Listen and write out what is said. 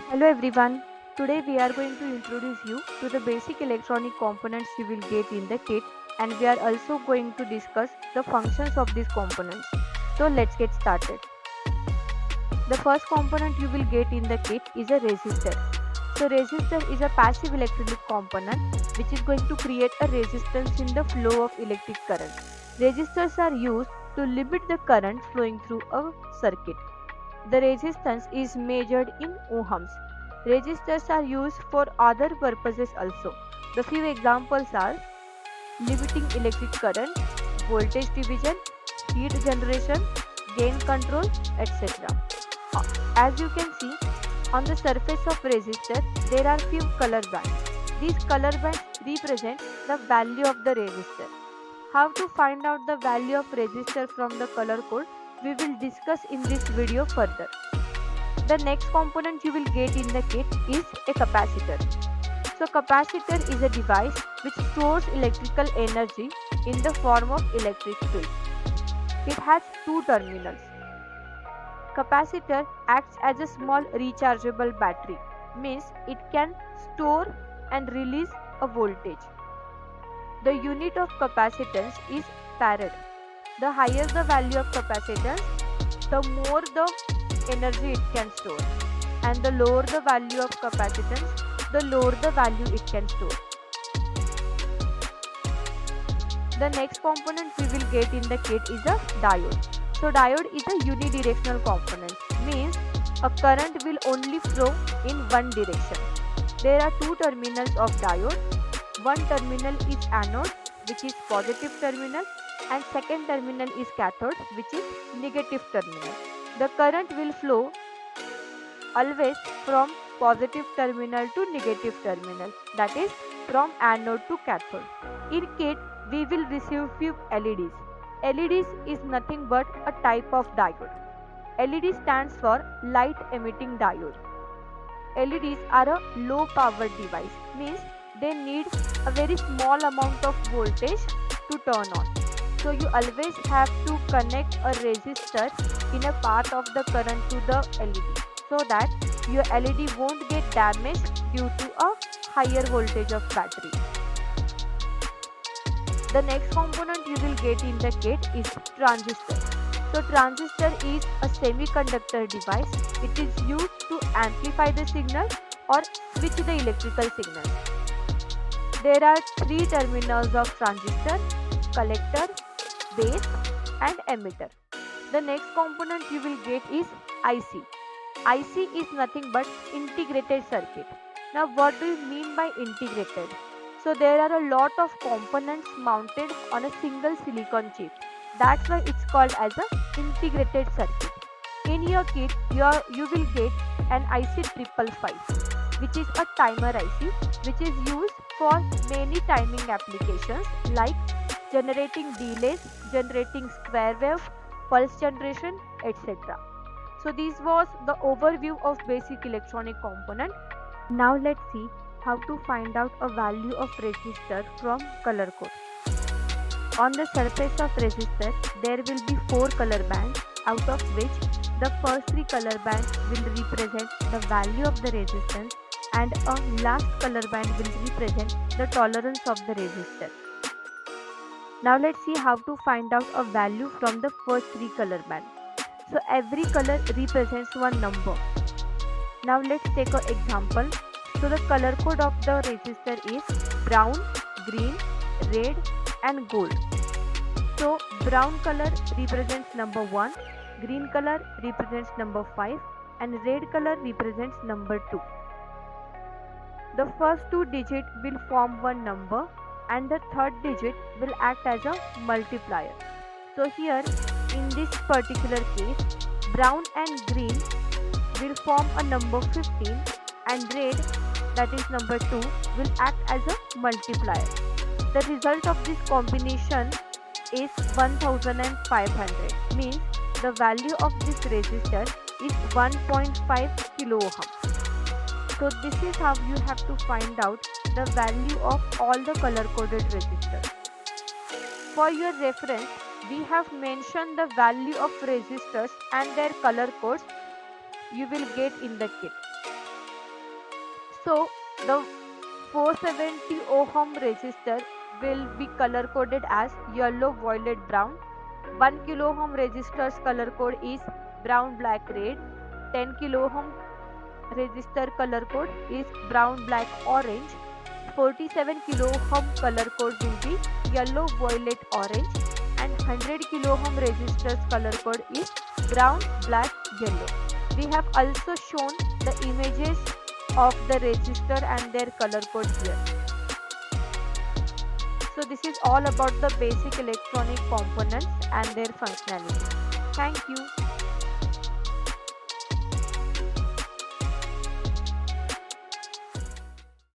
Hello everyone. Today we are going to introduce you to the basic electronic components you will get in the kit, and we are also going to discuss the functions of these components. So let's get started. The first component you will get in the kit is a resistor. So resistor is a passive electronic component which is going to create a resistance in the flow of electric current. Resistors are used to limit the current flowing through a circuit. The resistance is measured in ohms. Resistors are used for other purposes also. The few examples are limiting electric current, voltage division, heat generation, gain control, etc. As you can see, on the surface of resistor, there are few color bands. These color bands represent the value of the resistor. How to find out the value of resistor from the color code, we will discuss in this video further. The next component you will get in the kit is a capacitor. So capacitor is a device which stores electrical energy in the form of electric field. It has two terminals. Capacitor acts as a small rechargeable battery, means it can store and release a voltage. The unit of capacitance is farad. The higher the value of capacitance, the more the energy it can store, and the lower the value of capacitance, the lower the value it can store. The next component we will get in the kit is a diode. So diode is a unidirectional component, means a current will only flow in one direction. There are two terminals of diode. One terminal is anode, which is positive terminal, and second terminal is cathode, which is negative terminal. The current will flow always from positive terminal to negative terminal, that is from anode to cathode. In kit we will receive few LEDs. LEDs is nothing but a type of diode. LED stands for light emitting diode. LEDs are a low power device, means they need a very small amount of voltage to turn on. So you always have to connect a resistor in a path of the current to the LED, so that your LED won't get damaged due to a higher voltage of battery. The next component you will get in the kit is transistor. So transistor is a semiconductor device. It is used to amplify the signal or switch the electrical signal. There are three terminals of transistor: collector, base and emitter. The next component you will get is IC. IC is nothing but integrated circuit. Now what do you mean by integrated? So there are a lot of components mounted on a single silicon chip. That's why it's called as a integrated circuit. In your kit, you will get an IC 555, which is a timer IC, which is used for many timing applications like generating delays, generating square wave, pulse generation, etc. So this was the overview of basic electronic component. Now let's see how to find out a value of resistor from color code. On the surface of resistor, there will be 4 color bands, out of which the first 3 color bands will represent the value of the resistance, and a last color band will represent the tolerance of the resistor. Now let's see how to find out a value from the first 3 color bands. So every color represents one number. Now let's take an example. So the color code of the resistor is brown, green, red and gold. So brown color represents number 1, green color represents number 5 and red color represents number 2. The first two digits will form one number and the third digit will act as a multiplier. So here in this particular case, brown and green will form a number 15 and red, that is number 2, will act as a multiplier. The result of this combination is 1500, means the value of this resistor is 1.5 kilo ohm. So this is how you have to find out the value of all the color coded resistors. For your reference, we have mentioned the value of resistors and their color codes you will get in the kit. So the 470 ohm resistor will be color coded as yellow, violet, brown. 1 kilo ohm resistor's color code is brown, black, red. 10 kilo ohm resistor color code is brown, black, orange. 47 kilo ohm color code will be yellow, violet, orange, and 100 kilo ohm resistor's color code is brown, black, yellow. We have also shown the images of the resistor and their color code here. So this is all about the basic electronic components and their functionality. Thank you.